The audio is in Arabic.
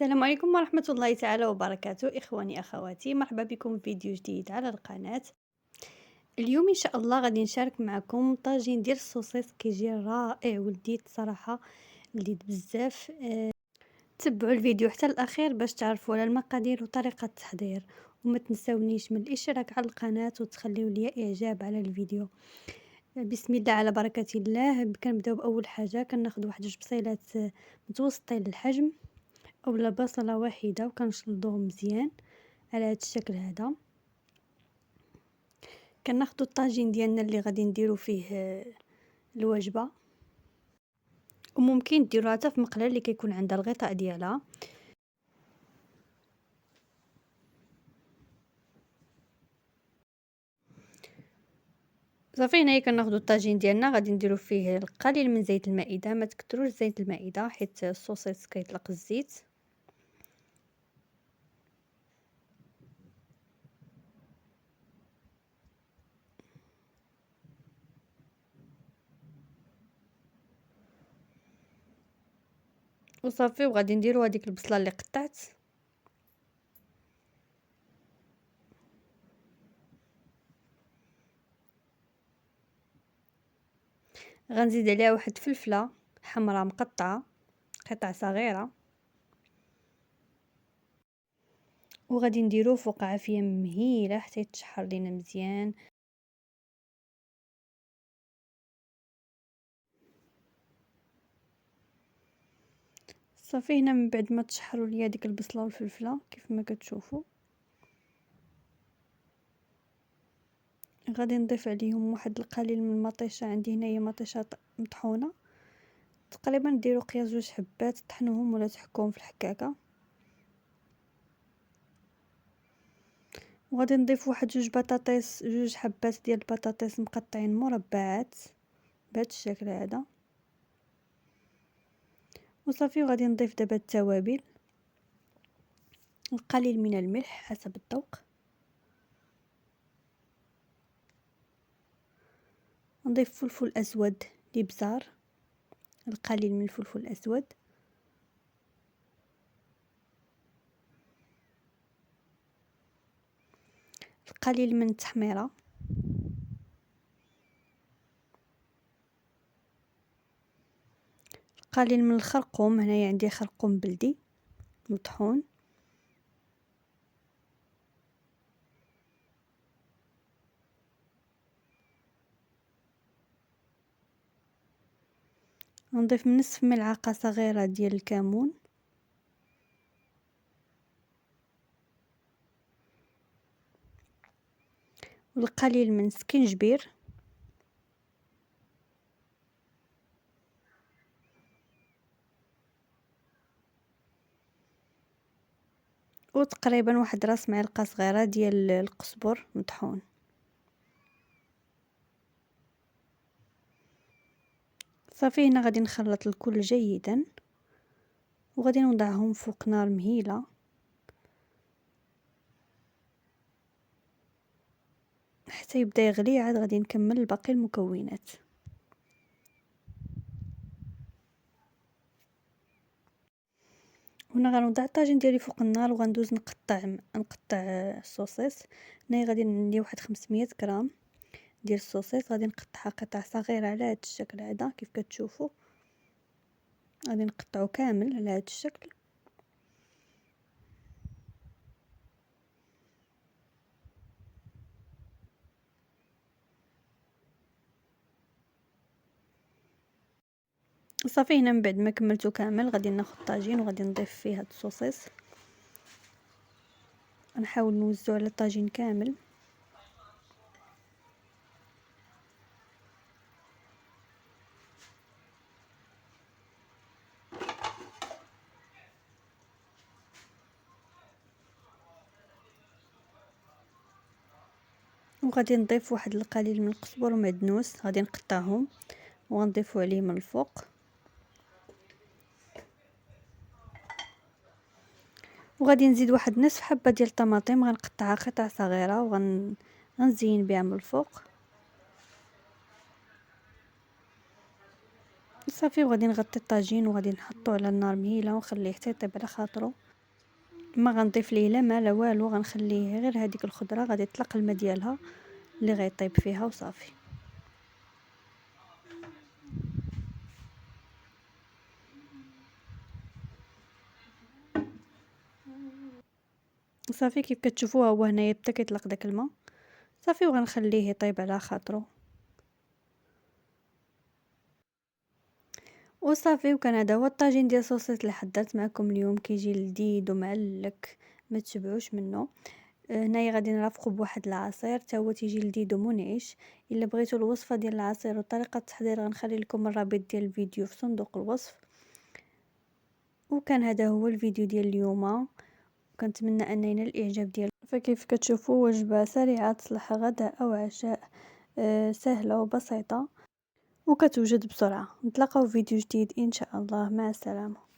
السلام عليكم ورحمة الله تعالى وبركاته إخواني أخواتي، مرحبا بكم في فيديو جديد على القناة. اليوم إن شاء الله غادي نشارك معكم طاجين ديال السوسيس كيجي رائع ولذيذ صراحة، لذيذ بزاف. تبعوا الفيديو حتى الأخير باش تعرفوا على المقادير وطريقة التحضير، وما تنسونيش من الاشتراك على القناة وتخليوا لي إعجاب على الفيديو. بسم الله على بركة الله. كنبداو بأول حاجة، كناخذ واحد جوج بصيلات متوسطين الحجم اولا بصله واحده وكنشلضوهم مزيان على هذا الشكل هذا. كناخذوا الطاجين ديالنا اللي غادي نديرو فيه الوجبه، وممكن ديروها حتى في مقله اللي كيكون عندها الغطاء ديالها. صافي هنايا كناخذوا الطاجين ديالنا غادي نديرو فيه القليل من زيت المائده، ما تكثروش زيت المائده حيت الصوصيص كيطلق الزيت. وصافي وغادي نديرو هذيك البصله اللي قطعت، غنزيد عليها واحد فلفله حمراء مقطعه قطع صغيره، وغادي نديروه فوق عافيه مهيله حتى يتشحر لينا مزيان. صافي هنا من بعد ما تشحروا ليا ديك البصله والفلفله كيف ما كتشوفوا، غادي نضيف عليهم واحد القليل من المطيشه. عندي هنايا مطيشه مطحونه، تقريبا ديروا قياس جوج حبات، طحنوهم ولا تحكوهم في الحكاكه. وغادي نضيف واحد جوج بطاطس، جوج حبات ديال البطاطس مقطعين مربعات بهذا الشكل هذا. وصافي وغادي نضيف دابا التوابل، القليل من الملح حسب الذوق، نضيف فلفل اسود لبزار، القليل من الفلفل الاسود، القليل من التحميره، القليل من الخرقوم. هنايا عندي خرقوم بلدي مطحون، نضيف نصف ملعقه صغيره ديال الكمون، والقليل من سكنجبير، وتقريبا واحد راس معلقه صغيره ديال القزبر مطحون. صافي هنا غادي نخلط الكل جيدا، وغادي نوضعهم فوق نار مهيله حتى يبدا يغلي. عاد غادي نكمل باقي المكونات. هنا غنوضع الطاجين ديالي فوق النار وغندوز نقطع السوسيس. هنا غادي ندير واحد 500 غرام ديال السوسيس، غادي نقطعها قطع صغيره على هذا الشكل هذا كيف كتشوفوا. غادي نقطعو كامل على هذا الشكل. صافي هنا من بعد ما كملتو كامل غادي ناخذ الطاجين وغادي نضيف فيه هاد السوسيس، نحاول نوزعو على الطاجين كامل. وغادي نضيف واحد القليل من القزبر ومعدنوس، غادي نقطعهم وغنضيفو عليه من الفوق. وغادي نزيد واحد نصف حبه ديال الطماطم، غنقطعها قطع صغيره غنزين بها من الفوق. صافي وغادي نغطي الطاجين وغادي نحطوه على النار مهيله ونخليه حتى يطيب على خاطرو. ما غنضيف ليه لا ما لا والو، غنخليه غير هذيك الخضره غادي تطلق الماء ديالها اللي غيطيب فيها وصافي. صافي كيف كتشوفوها هو هنايا بدا كيطلق داك الماء صافي، وغنخليه يطيب على خاطرو وصافي. وكان هذا هو الطاجين ديال السوسيس اللي حضرت معكم اليوم، كيجي لذيذ ومعلك ما تشبعوش منه. هنايا غادي نرافقو بواحد العصير حتى هو تيجي لذيذ ومنعش. الا بغيتو الوصفه ديال العصير وطريقه التحضير غنخلي لكم الرابط ديال الفيديو في صندوق الوصف. وكان هذا هو الفيديو ديال اليوم، كنتمنى ان ينال الاعجاب ديالكم. فكيف كتشوفوا وجبه سريعه تصلح غداء او عشاء، سهله وبسيطه وكتوجد بسرعه. نتلاقاو في فيديو جديد ان شاء الله، مع السلامه.